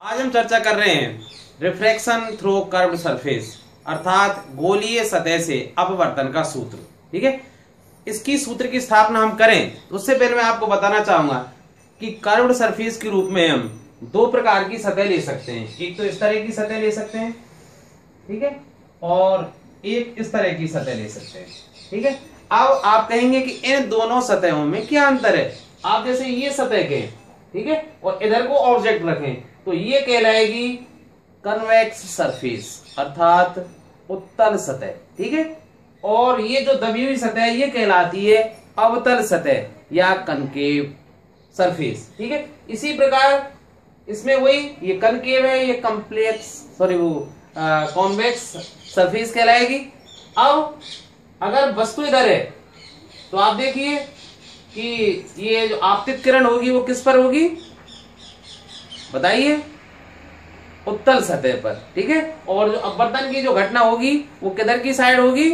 आज हम चर्चा कर रहे हैं रिफ्रैक्शन थ्रू कर्व्ड सरफेस अर्थात गोलीय सतह से अपवर्तन का सूत्र। ठीक है, इसकी सूत्र की स्थापना हम करें तो उससे पहले मैं आपको बताना चाहूंगा कि कर्व्ड सरफेस के रूप में हम दो प्रकार की सतह ले सकते हैं। एक तो इस तरह की सतह ले सकते हैं, ठीक है, और एक इस तरह की सतह ले सकते हैं। ठीक है, अब आप कहेंगे कि इन दोनों सतहों में क्या अंतर है। आप जैसे ये सतह के, ठीक है, और इधर को ऑब्जेक्ट रखें तो ये कहलाएगी कन्वेक्स सरफेस अर्थात उत्तल सतह। ठीक है, और ये जो दबी हुई सतह ये कहलाती है अवतल सतह या कनकेव सरफेस। ठीक है, इसी प्रकार इसमें वही ये कनकेव है, ये कॉन्वेक्स सरफेस कहलाएगी। अब अगर वस्तु इधर है तो आप देखिए कि ये जो आपतित किरण होगी वो किस पर होगी बताइए, उत्तल सतह पर। ठीक है, और जो अपवर्तन की जो घटना होगी वो किधर की साइड होगी,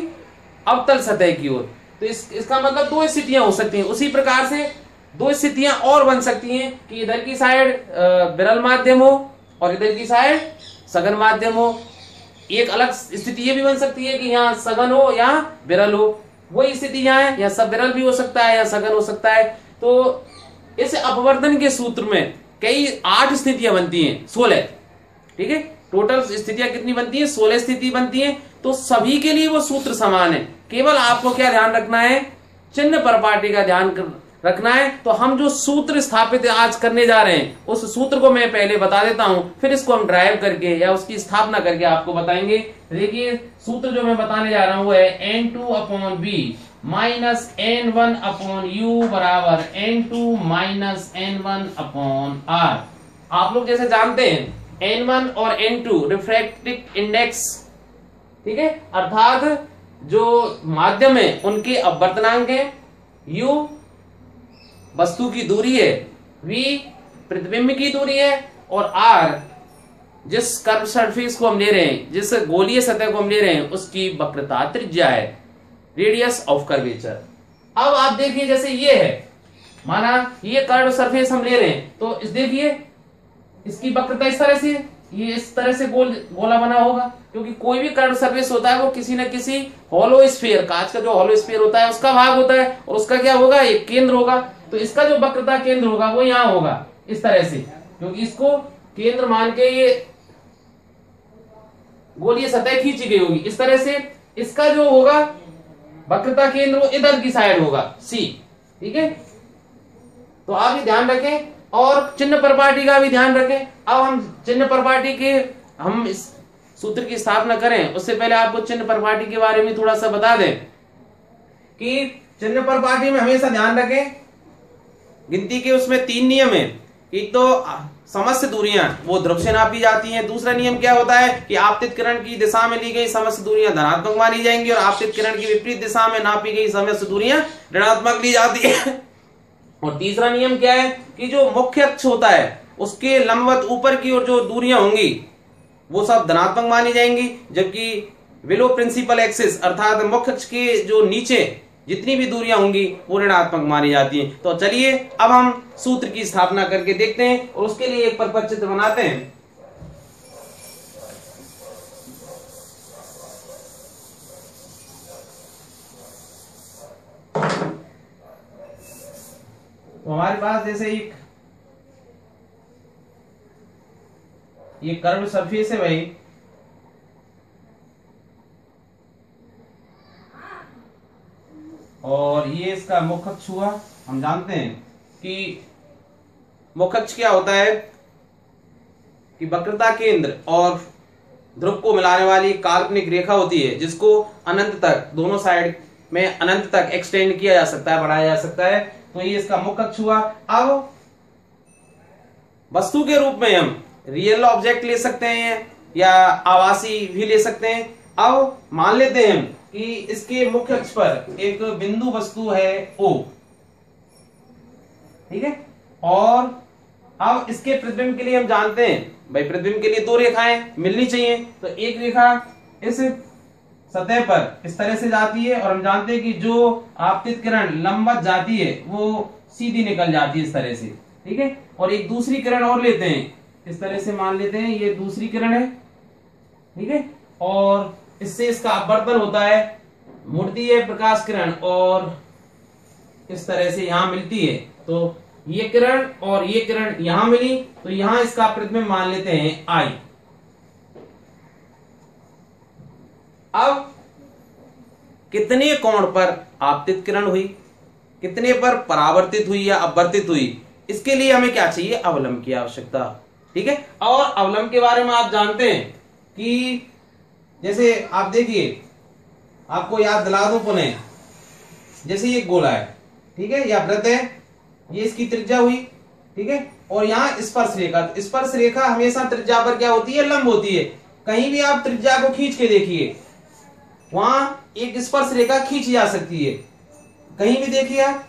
अवतल सतह की ओर। तो इसका मतलब दो स्थितियां हो सकती हैं। उसी प्रकार से दो स्थितियां और बन सकती हैं कि इधर की साइड विरल माध्यम हो और इधर की साइड सघन माध्यम हो। एक अलग स्थिति ये भी बन सकती है कि यहाँ सघन हो या विरल हो। वही स्थिति यहाँ है, या सब विरल भी हो सकता है या सघन हो सकता है। तो इस अपवर्तन के सूत्र में कई 8 स्थितियां बनती हैं, 16। ठीक है, टोटल स्थितियां कितनी बनती हैं, 16 स्थिति बनती हैं। तो सभी के लिए वो सूत्र समान है, केवल आपको क्या ध्यान रखना है, चिन्ह परपाटी का ध्यान रखना है। तो हम जो सूत्र स्थापित आज करने जा रहे हैं उस सूत्र को मैं पहले बता देता हूं, फिर इसको हम ड्राइव करके या उसकी स्थापना करके आपको बताएंगे। देखिए सूत्र जो मैं बताने जा रहा हूं वो है N2/V माइनस N1/U बराबर N2 माइनस N1/R। आप लोग जैसे जानते हैं N1 और N2 रिफ्रैक्टिव इंडेक्स, ठीक है, अर्थात जो माध्यम है उनके अपवर्तनांक है, U वस्तु की दूरी है, V प्रतिबिंब की दूरी है, और R जिस कर्व सरफेस को हम ले रहे हैं, जिस गोलीय सतह को हम ले रहे हैं उसकी वक्रता त्रिज्या है, रेडियस ऑफ कर्वेचर। अब आप देखिए जैसे ये है, माना ये कर्व सरफेस हम ले रहे हैं तो इस देखिए इसकी वक्रता इस तरह से, ये इस तरह से गोला बना होगा, क्योंकि कोई भी कर्व सरफेस होता है वो किसी न किसी हॉलो स्फीयर, कांच का जो हॉलो स्फीयर होता है उसका भाग होता है, और उसका क्या होगा, एक केंद्र होगा। तो इसका जो वक्रता केंद्र होगा वो यहाँ होगा इस तरह से, क्योंकि इसको केंद्र मान के ये गोलीय सतह खींची गई होगी इस तरह से। इसका जो होगा वक्रता केंद्र वो इधर की साइड होगा C। ठीक है, तो आप ये ध्यान रखें और चिन्ह परपाटी का भी ध्यान रखें। अब हम चिन्ह परपाटी के हम इस सूत्र की स्थापना करें उससे पहले आपको चिन्ह परपाटी के बारे में थोड़ा सा बता दें कि चिन्ह परपाटी में हमेशा ध्यान रखें, गिनती के उसमें 3 नियम है। एक तो समस्त दूरियां वो ध्रुव से नापी जाती हैं। दूसरा नियम क्या होता है कि आपतित किरण की दिशा में ली गई समस्त दूरियां धनात्मक मानी जाएंगी और आपतित किरण की विपरीत दिशा में नापी गई समस्त दूरियां ऋणात्मक ली जाती है। और तीसरा नियम क्या है कि जो मुख्य अक्ष होता है उसके लंबवत ऊपर की ओर जो दूरियां होंगी वो सब धनात्मक मानी जाएंगी, जबकि बिलो प्रिंसिपल एक्सिस अर्थात मुख्य अक्ष के जो नीचे जितनी भी दूरियां होंगी वो ऋणात्मक मानी जाती हैं। तो चलिए अब हम सूत्र की स्थापना करके देखते हैं और उसके लिए एक परपथ चित्र बनाते हैं। तो हमारे पास जैसे एक ये कर्व सरफेस है भाई, और ये इसका मुख्य अक्ष हुआ। हम जानते हैं कि मुख्य अक्ष क्या होता है कि वक्रता केंद्र और ध्रुव को मिलाने वाली काल्पनिक रेखा होती है जिसको अनंत तक, दोनों साइड में अनंत तक एक्सटेंड किया जा सकता है, बढ़ाया जा सकता है। तो ये इसका मुख्य अक्ष हुआ। अब वस्तु के रूप में हम रियल ऑब्जेक्ट ले सकते हैं या आभासी भी ले सकते हैं। अब मान लेते हैं कि इसके मुख्य अक्ष पर एक बिंदु वस्तु है O, ठीक है, और अब इसके प्रतिबिंब के लिए हम जानते हैं भाई प्रतिबिंब के लिए 2 रेखाएं मिलनी चाहिए। तो एक रेखा इस सतह पर इस तरह से जाती है और हम जानते हैं कि जो आपतित किरण लंबवत जाती है वो सीधी निकल जाती है इस तरह से, ठीक है। और एक दूसरी किरण और लेते हैं, इस तरह से मान लेते हैं ये दूसरी किरण है, ठीक है, और इससे इसका अपवर्तन होता है, मुड़ती है प्रकाश किरण और इस तरह से यहां मिलती है। तो ये किरण और ये किरण यहां मिली, तो यहां इसका प्रतिबिंब मान लेते हैं आई। अब कितने कोण पर आपतित किरण हुई, कितने पर परावर्तित हुई या अपवर्तित हुई, इसके लिए हमें क्या चाहिए, अवलंब की आवश्यकता, ठीक है। और अवलंब के बारे में आप जानते हैं कि जैसे आप देखिए, आपको याद दिला दूं पुनः, जैसे ये गोला है, ठीक है, या वृत्त है, ये इसकी त्रिज्या हुई, ठीक है, और यहाँ स्पर्श रेखा, तो स्पर्श रेखा हमेशा त्रिज्या पर क्या होती है, लंब होती है। कहीं भी आप त्रिज्या को खींच के देखिए, वहां एक स्पर्श रेखा खींची जा सकती है, कहीं भी देखिए आप,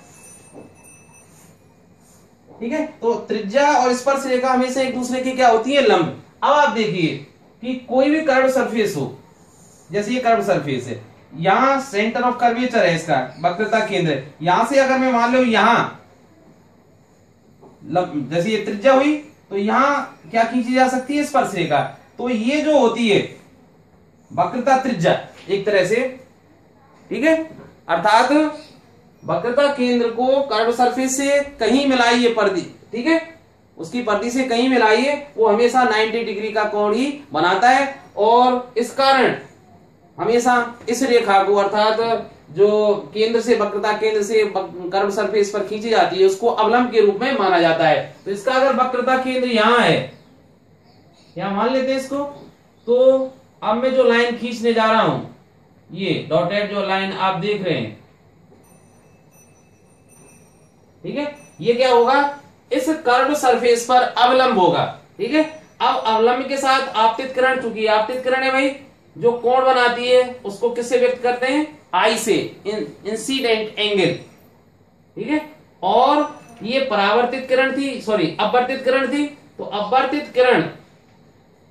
ठीक है। तो त्रिज्या और स्पर्श रेखा हमेशा एक दूसरे की क्या होती है, लंब। अब आप देखिए कि कोई भी कर्व सरफेस हो, जैसे ये कर्व सरफेस है, यहां सेंटर ऑफ कर्वेचर है, इसका वक्रता केंद्र, यहां से अगर मैं मान लो यहां जैसे ये त्रिज्या हुई, तो यहां क्या खींची जा सकती है, स्पर्श रेखा। तो ये जो होती है वक्रता त्रिज्या एक तरह से, ठीक है, अर्थात वक्रता केंद्र को कर्व सरफेस से कहीं मिलाइए परिधि, ठीक है, उसकी परिधि से कहीं मिलाइए, वो हमेशा 90 डिग्री का कोण ही बनाता है। और इस कारण हमेशा इस रेखा को, अर्थात जो केंद्र से वक्रता केंद्र से कर्व सरफेस पर खींची जाती है, उसको अवलंब के रूप में माना जाता है। तो इसका अगर वक्रता केंद्र यहां है, यहां मान लेते हैं इसको, तो अब मैं जो लाइन खींचने जा रहा हूं, ये डॉटेड जो लाइन आप देख रहे हैं, ठीक है, ये क्या होगा, इस कर्व सरफेस पर अवलंब होगा, ठीक है। अब अवलंब के साथ आपतित किरण, चूंकि आपतित किरण है भाई, जो कोण बनाती है उसको किससे व्यक्त करते हैं, आई से, इंसिडेंट एंगल, ठीक है। और ये परावर्तित किरण थी, सॉरी अपवर्तित किरण थी, तो अपवर्तित किरण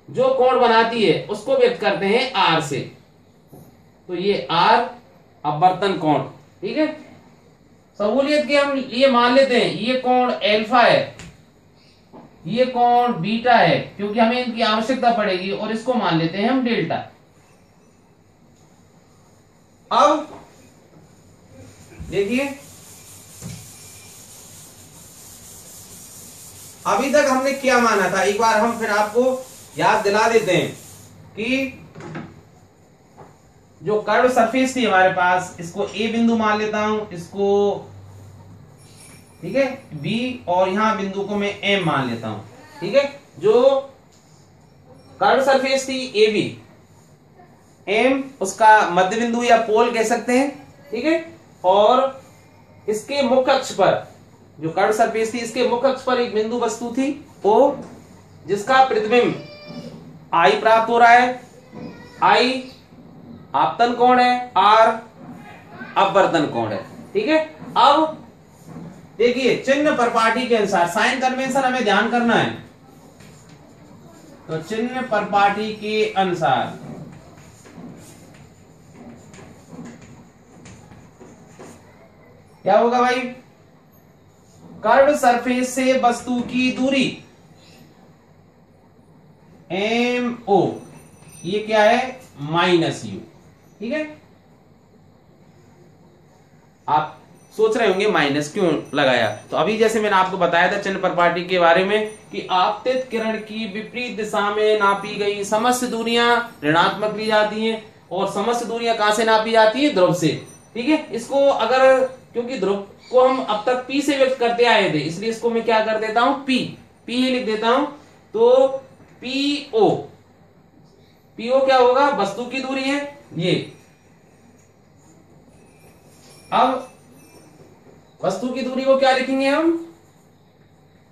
जो कोण बनाती है उसको व्यक्त करते हैं आर से, तो ये आर अपवर्तन कोण, ठीक है। सहूलियत के हम ये मान लेते हैं, ये कोण एल्फा है, ये कोण बीटा है, क्योंकि हमें इनकी आवश्यकता पड़ेगी, और इसको मान लेते हैं हम डेल्टा। अब देखिए, अभी तक हमने क्या माना था, एक बार हम फिर आपको याद दिला देते हैं कि जो कर्व सरफेस थी हमारे पास, इसको ए बिंदु मान लेता हूं, इसको, ठीक है, बी, और यहां बिंदु को मैं एम मान लेता हूं, ठीक है। जो कर्व सरफेस थी ए बी, एम उसका मध्य बिंदु या पोल कह सकते हैं, ठीक है। और इसके मुख्य अक्ष पर, जो कर्व सरफेस थी, इसके मुख्य अक्ष पर एक बिंदु वस्तु थी ओ, जिसका प्रतिबिंब आई प्राप्त हो रहा है। आई आपतन कोण है, आर अपवर्तन कोण है, ठीक है। अब देखिए, चिन्ह परपाटी के अनुसार, साइन कन्वेंशन हमें ध्यान करना है, तो चिन्ह परपाटी के अनुसार क्या होगा भाई, कर्व सरफेस से वस्तु की दूरी एम ओ, ये क्या है, माइनस यू, ठीक है। आप सोच रहे होंगे माइनस क्यों लगाया, तो अभी जैसे मैंने आपको बताया था चिन्ह परपाटी के बारे में कि आपतित किरण की विपरीत दिशा में नापी गई समस्त दूरियां ऋणात्मक ली जाती हैं, और समस्त दूरियां कहां से नापी जाती है, ध्रुव से, ठीक है। इसको अगर, क्योंकि ध्रुव को हम अब तक पी से व्यक्त करते आए थे, इसलिए इसको मैं क्या कर देता हूं, पी, पी ही लिख देता हूं। तो पीओ, पीओ क्या होगा, वस्तु की दूरी है ये। अब वस्तु की दूरी को क्या लिखेंगे हम,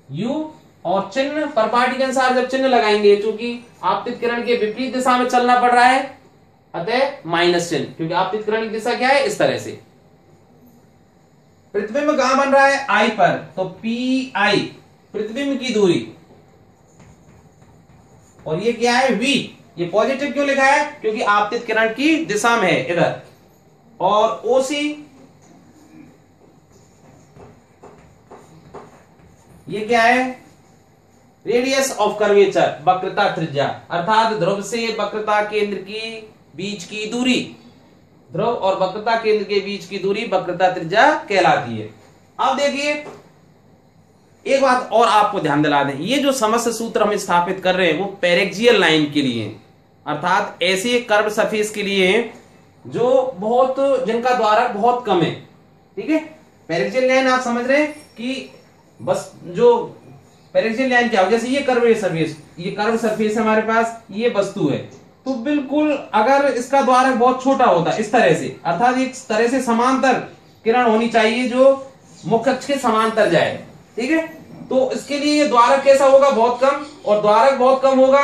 u, और चिन्ह परपाटी के अनुसार जब चिन्ह लगाएंगे, चूंकि आपतित किरण के विपरीत दिशा में चलना पड़ रहा है, अतः माइनस चिन्ह, क्योंकि आपतित किरण की दिशा क्या है, इस तरह से। प्रतिबिंब कहां बन रहा है, आई पर, तो पी आई प्रतिबिंब की दूरी, और ये क्या है, v, ये पॉजिटिव क्यों लिखा है, क्योंकि आपतित किरण की दिशा में है इधर। और ओसी, ये क्या है, रेडियस ऑफ कर्वेचर, वक्रता त्रिज्या, अर्थात ध्रुव से वक्रता केंद्र की बीच की दूरी, ध्रुव और वक्रता केंद्र के बीच की दूरी वक्रता त्रिज्या कहलाती है। अब देखिए एक बात और आपको ध्यान दिला दें, ये जो समस्त सूत्र हम स्थापित कर रहे हैं वो पेरेक्सियल लाइन के लिए है, अर्थात ऐसे कर्व सरफेस के लिए है जो बहुत, जिनका द्वारक बहुत कम है। ठीक है, पेरेक्सियल लाइन आप समझ रहे हैं कि बस जो पेरेक्सियल लाइन क्या हो, जैसे ये कर्व सरफेस, ये कर्व सरफेस हमारे पास, ये वस्तु है, तो बिल्कुल अगर इसका द्वारक बहुत छोटा होता है इस तरह से, अर्थात एक तरह से समांतर किरण होनी चाहिए जो मुख्य अक्ष के समांतर जाए। ठीक है, तो इसके लिए ये द्वारक कैसा होगा, बहुत कम, और द्वारक बहुत कम होगा,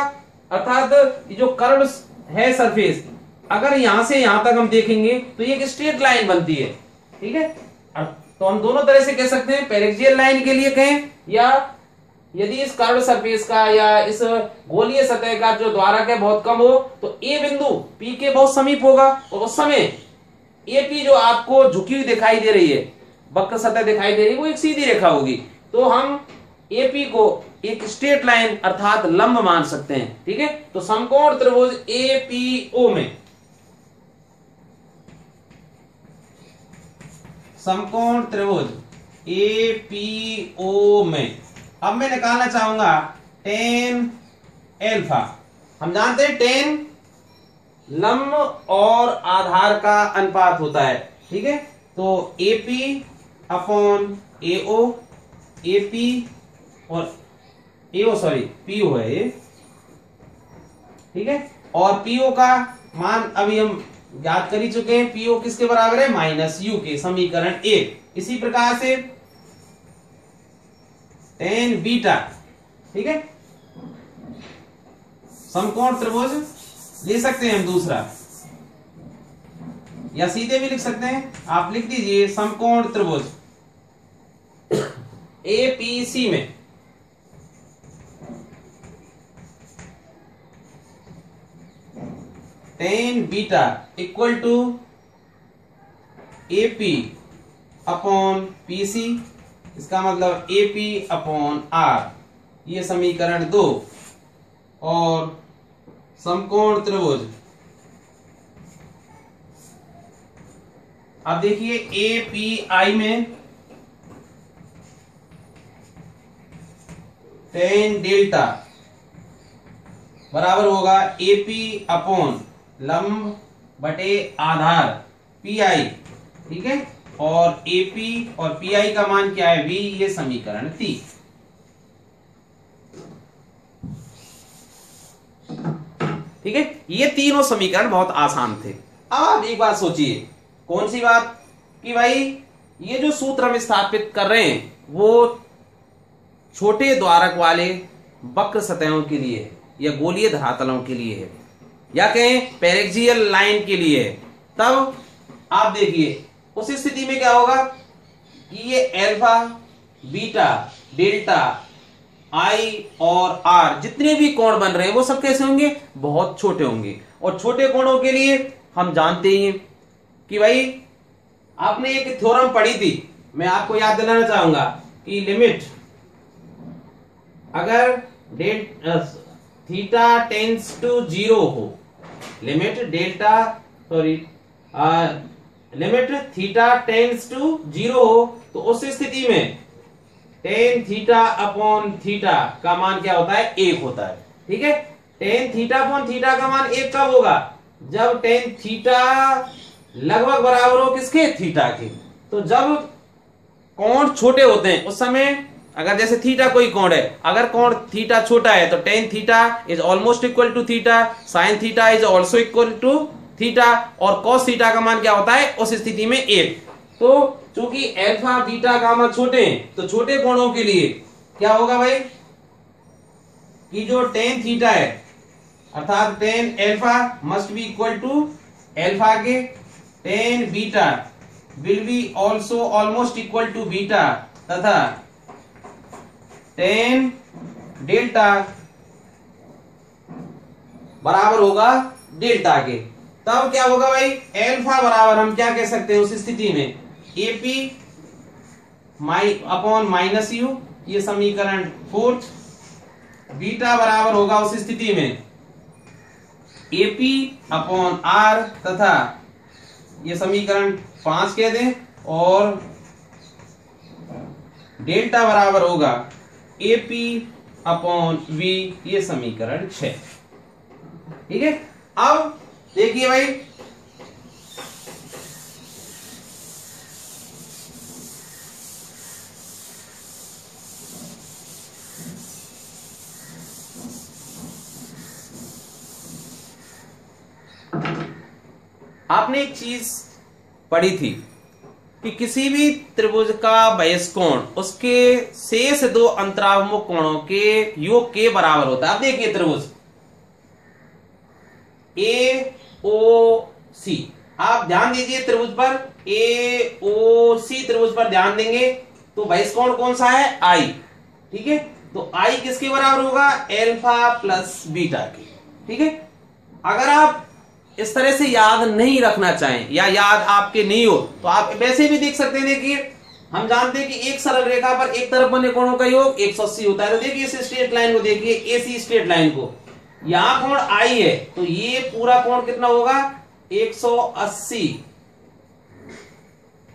अर्थात ये जो कर्व है सरफेस, अगर यहां से यहां तक हम देखेंगे तो ये एक स्ट्रेट लाइन बनती है। ठीक है, तो हम दोनों तरह से कह सकते हैं, पेरेक्सियल लाइन के लिए कहें, या यदि इस कर्व सरफेस का या इस गोलीय सतह का जो द्वारक है बहुत कम हो तो ए बिंदु पी के बहुत समीप होगा, और उस समय ए पी जो आपको झुकी हुई दिखाई दे रही है, वक्र सतह दिखाई दे रही है, वो एक सीधी रेखा होगी, तो हम ए पी को एक स्ट्रेट लाइन अर्थात लंब मान सकते हैं। ठीक है, तो समकोण त्रिभुज ए पी ओ में, समकोण त्रिभुज ए पी ओ में अब मैं निकालना चाहूंगा टेन एल्फा। हम जानते हैं टेन लंब और आधार का अनुपात होता है। ठीक है, तो एपी अपॉन एओ, एपी और एओ सॉरी पीओ है ये। ठीक है, और पीओ का मान अभी हम याद कर ही चुके हैं, पीओ किसके बराबर है, माइनस यू के, समीकरण 1। इसी प्रकार से टेन बीटा, ठीक है, समकोण त्रिभुज ले सकते हैं हम दूसरा, या सीधे भी लिख सकते हैं, आप लिख दीजिए समकोण त्रिभुज एपीसी में tan beta equal to AP upon PC, इसका मतलब एपी अपॉन आर, ये समीकरण 2। और समकोण त्रिभुज, अब देखिए एपीआई में टेन डेल्टा बराबर होगा एपी अपॉन लंब बटे आधार पीआई। ठीक है, और एपी और पीआई का मान क्या है, वी, ये समीकरण 3। ठीक है, ये तीनों समीकरण बहुत आसान थे। अब आप एक बात सोचिए, कौन सी बात, कि भाई ये जो सूत्र हम स्थापित कर रहे हैं वो छोटे द्वारक वाले वक्र सतहों के लिए या गोलीय धरातलों के लिए है, या कहें पेरेक्सियल लाइन के लिए है। तब आप देखिए उस स्थिति में क्या होगा कि ये अल्फा, बीटा, डेल्टा, आई और आर जितने भी कोण बन रहे हैं वो सब कैसे होंगे, बहुत छोटे होंगे। और छोटे कोणों के लिए हम जानते ही हैं कि भाई आपने एक थ्योरम पढ़ी थी, मैं आपको याद दिलाना चाहूंगा कि लिमिट अगर थीटा टेंस टू 0 हो, limit delta sorry limit theta tends to 0 हो, तो उस स्थिति में टेन थीटा अपॉन थीटा का मान क्या होता है, 1 होता है। ठीक है, टेन थीटा अपॉन थीटा का मान 1 कब होगा, जब टेन थीटा लगभग बराबर हो किसके, थीटा के। तो जब कोण छोटे होते हैं उस समय, अगर जैसे थीटा कोई कोण है, अगर कोण थीटा छोटा है तो tan theta is almost equal to theta, sine theta is also equal to theta, और कॉस थीटा का मान क्या होता है उस स्थिति में 1। तो चूंकि अल्फा बीटा गामा छोटे हैं, तो छोटे कोणों के लिए क्या होगा भाई, कि जो टेन थीटा है अर्थात tan alpha must be equal to alpha के, tan beta will be also almost equal to beta, तथा टेन डेल्टा बराबर होगा डेल्टा के। तब क्या होगा भाई, अल्फा बराबर हम क्या कह सकते हैं उस स्थिति में, एपी अपॉन माइनस यू, ये समीकरण 4। बीटा बराबर होगा उस स्थिति में एपी अपॉन आर, तथा ये समीकरण 5 कह दें, और डेल्टा बराबर होगा एपी अपॉन वी, ये समीकरण 6। ठीक है, अब देखिए भाई, आपने एक चीज पढ़ी थी कि किसी भी त्रिभुज का बहिष्कोण उसके शेष दो अंतराभिमुख कोणों के योग के बराबर होता है। अब देखिए त्रिभुज ए ओ सी, आप ध्यान दीजिए त्रिभुज पर, ए ओ सी त्रिभुज पर ध्यान देंगे तो बहिष्कोण कौन सा है, आई। ठीक है, तो आई किसके बराबर होगा, एल्फा प्लस बीटा के। ठीक है, अगर आप इस तरह से याद नहीं रखना चाहें या याद आपके नहीं हो तो आप वैसे भी देख सकते हैं। देखिए, हम जानते हैं कि एक सरल रेखा पर एक तरफ बने कोणों का योग 180 होता है। तो देखिए इस स्ट्रेट लाइन को, देखिए एसी स्ट्रेट लाइन को, यहां कोण आई है तो ये पूरा कोण कितना होगा, 180,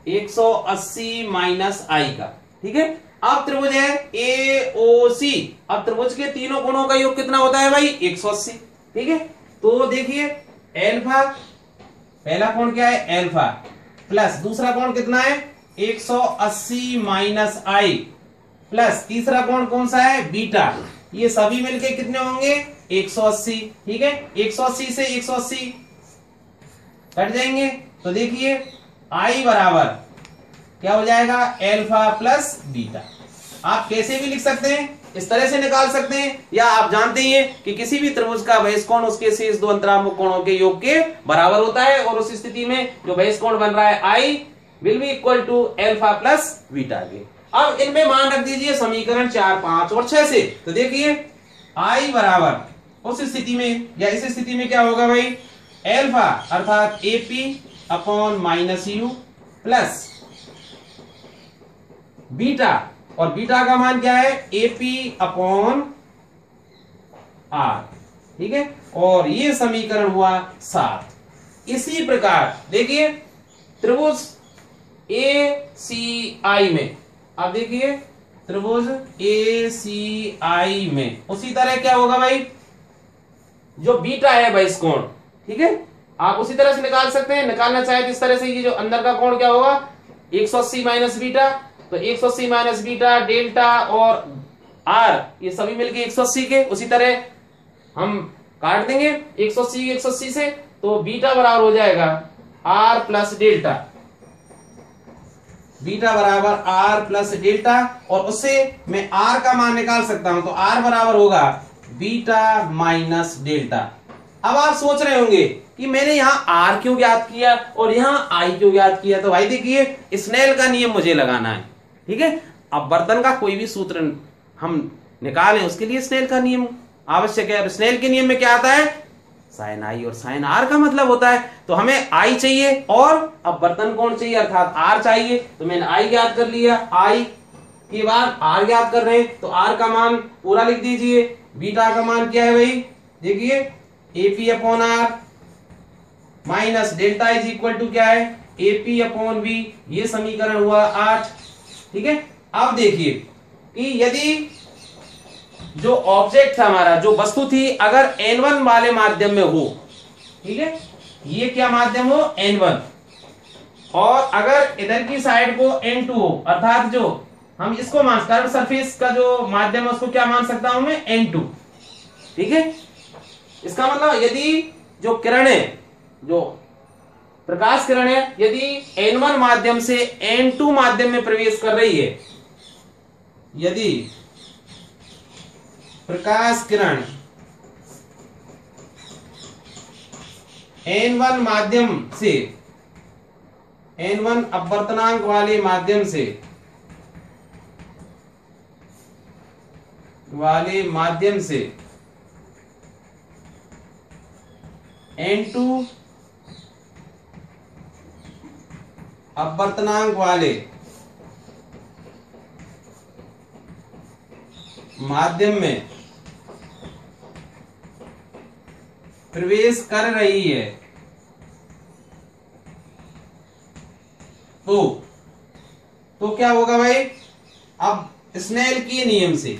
180 माइनस आई का। ठीक है, अब त्रिभुज है ए ओ सी, अब त्रिभुज के तीनों कोणों का योग कितना होता है भाई, 180। ठीक है, तो देखिए एल्फा, पहला कोण क्या है एल्फा, प्लस दूसरा कोण कितना है 180 माइनस आई, प्लस तीसरा कोण कौन सा है बीटा, ये सभी मिलके कितने होंगे 180। ठीक है, 180 से 180 कट जाएंगे, तो देखिए आई बराबर क्या हो जाएगा, एल्फा प्लस बीटा। आप कैसे भी लिख सकते हैं, इस तरह से निकाल सकते हैं, या आप जानते ही हैं कि किसी भी त्रिभुज का बहिष्कोण उसके शेष दो अंतराभिमुख कोणों के योग के बराबर होता है, और उस स्थिति में जो बहिष्कोण बन रहा है I will be equal to alpha plus beta के। अब इनमें मान रख दीजिए समीकरण 4, 5 और 6 से, तो देखिए आई बराबर उस स्थिति में या इस स्थिति में क्या होगा भाई, एल्फा अर्थात AP upon minus you plus beta, और बीटा का मान क्या है एपी अपॉन आर। ठीक है, और ये समीकरण हुआ 7। इसी प्रकार देखिए त्रिभुज ए सी आई में, अब देखिए त्रिभुज ए सी आई में उसी तरह क्या होगा भाई, जो बीटा है बहिष्कोण, ठीक है, आप उसी तरह से निकाल सकते हैं। निकालना चाहे तो इस तरह से, ये जो अंदर का कोण क्या होगा 180 माइनस बीटा, तो 180 माइनस बीटा डेल्टा और आर ये सभी मिलके 180 के, उसी तरह हम काट देंगे 180 से, तो बीटा बराबर हो जाएगा आर प्लस डेल्टा, बीटा बराबर आर प्लस डेल्टा, और उससे मैं आर का मान निकाल सकता हूं, तो आर बराबर होगा बीटा माइनस डेल्टा। अब आप सोच रहे होंगे कि मैंने यहाँ आर क्यों ज्ञात किया और यहाँ आई क्यों ज्ञात किया, तो भाई देखिए स्नेल का नियम मुझे लगाना है। ठीक है, अब वर्तन का कोई भी सूत्र हम निकालें उसके लिए स्नेल का नियम आवश्यक है। स्नेल के नियम में क्या आता है, साइन आई और साइन आर का मतलब होता है, तो हमें आई चाहिए और अब वर्तन कोण चाहिए अर्थात आर चाहिए, तो मैंने आई ज्ञात कर लिया, आई के बाद आर ज्ञात कर रहे हैं, तो आर का मान पूरा लिख दीजिए। बीटा का मान क्या है भाई, देखिए AP upon R minus delta is equal to क्या है एपी अपॉन बी, ये समीकरण हुआ 8। ठीक है, अब देखिए कि यदि जो ऑब्जेक्ट था हमारा, जो वस्तु थी, अगर N1 वाले माध्यम में हो, ठीक है, ये क्या माध्यम हो N1, और अगर इधर की साइड को N2 हो, अर्थात जो हम इसको मान कर्व सरफेस का जो माध्यम है उसको क्या मान सकता हूं मैं N2। ठीक है, इसका मतलब यदि जो किरणें, जो प्रकाश किरणें यदि N1 माध्यम से N2 माध्यम में प्रवेश कर रही है, यदि प्रकाश किरण N1 माध्यम से, N1 अपवर्तनांक वाले माध्यम से N2 अपवर्तनांक वाले माध्यम में प्रवेश कर रही है तो क्या होगा भाई, अब स्नेल के नियम से,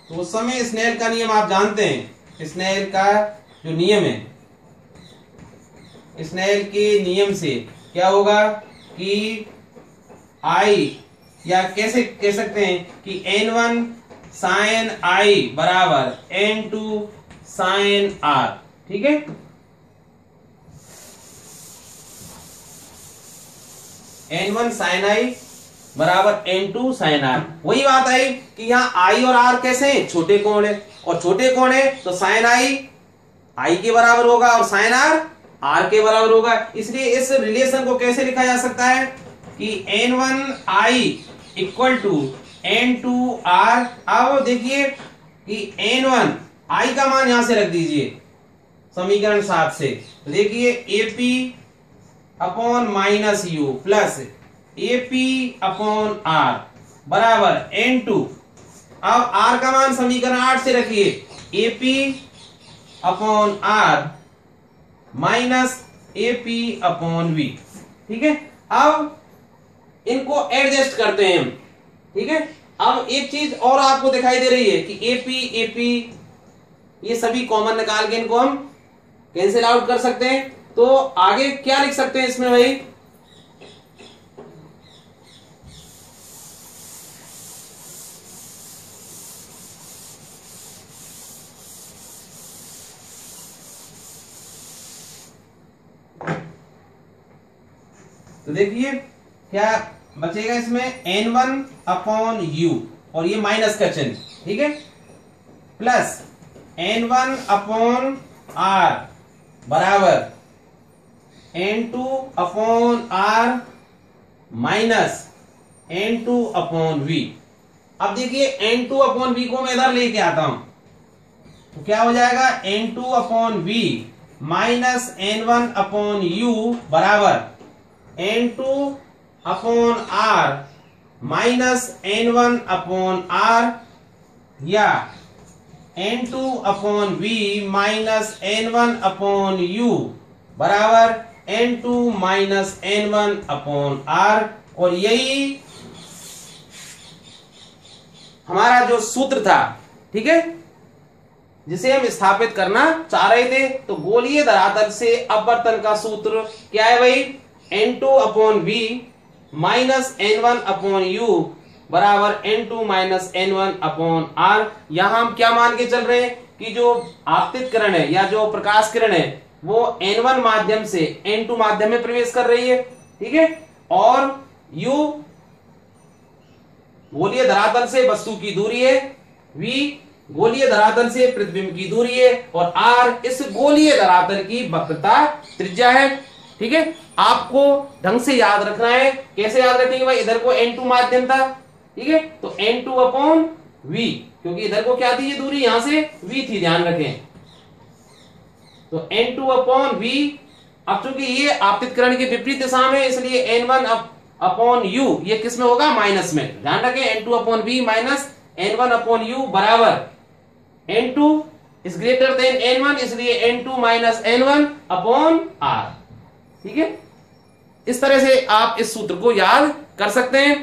तो उस समय स्नेल का नियम आप जानते हैं, स्नेल का जो नियम है, स्नेल के नियम से क्या होगा कि आई, या कैसे कह सकते हैं कि n1 साइन आई बराबर n2 साइन आर, ठीक है। n1 साइन आई बराबर n2 साइन आर, वही बात आई कि यहाँ i और r कैसे हैं, छोटे कोण है, और छोटे कोण है तो साइन आई के बराबर होगा और साइन r के बराबर होगा। इसलिए इस रिलेशन को कैसे लिखा जा सकता है कि n1i इक्वल टू n2r। अब देखिए कि n1 i का मान यहां से रख दीजिए समीकरण 7 से, तो देखिए AP upon minus you plus AP upon r बराबर n2। अब r का मान समीकरण 8 से रखिए, AP upon r minus AP upon v, ठीक है। अब इनको एडजस्ट करते हैं हम, ठीक है। अब एक चीज और आपको दिखाई दे रही है कि AP ये सभी कॉमन निकाल के इनको हम कैंसिल आउट कर सकते हैं। तो आगे क्या लिख सकते हैं इसमें भाई, तो देखिए क्या बचेगा इसमें n1 अपॉन यू और ये माइनस का चिन्ह, ठीक है, प्लस n1 अपॉन r बराबर n2 upon r minus n2 upon v। अब देखिए n2 अपॉन v को मैं इधर लेके आता हूं तो क्या हो जाएगा, n2 upon v minus n1 upon u बराबर n2 upon r minus n1 upon r, या n2 upon v minus n1 upon u बराबर n2 minus n1 upon r। और यही हमारा जो सूत्र था, ठीक है, जिसे हम स्थापित करना चाह रहे थे। तो गोलीय धरातल से अपवर्तन का सूत्र क्या है भाई, n2 upon v minus n1 upon u बराबर n2 minus n1 upon r। यहां हम क्या मान के चल रहे हैं कि जो आपतित किरण है या जो प्रकाश किरण है वो n1 माध्यम से n2 माध्यम में प्रवेश कर रही है, ठीक है, और u गोलीय धरातल से वस्तु की दूरी है, v गोलीय धरातल से प्रतिबिंब की दूरी है, और r इस गोलीय धरातल की वक्रता त्रिज्या है, ठीक है। आपको ढंग से याद रखना है, कैसे याद रखेंगे भाई, इधर को n2 माध्यम था, ठीक है, तो n2 अपॉन v, क्योंकि इधर को क्या थी ये दूरी, यहां से v थी, ध्यान रखें, तो n2 अपॉन v। अब चूंकि ये आपतित किरण के विपरीत दिशा में, इसलिए n1 अपॉन u ये किस में होगा, माइनस में, ध्यान रखें, n2 upon v minus n1 upon u बराबर n2 is greater than n1, इसलिए n2 minus n1 upon r, ठीक है। इस तरह से आप इस सूत्र को याद कर सकते हैं।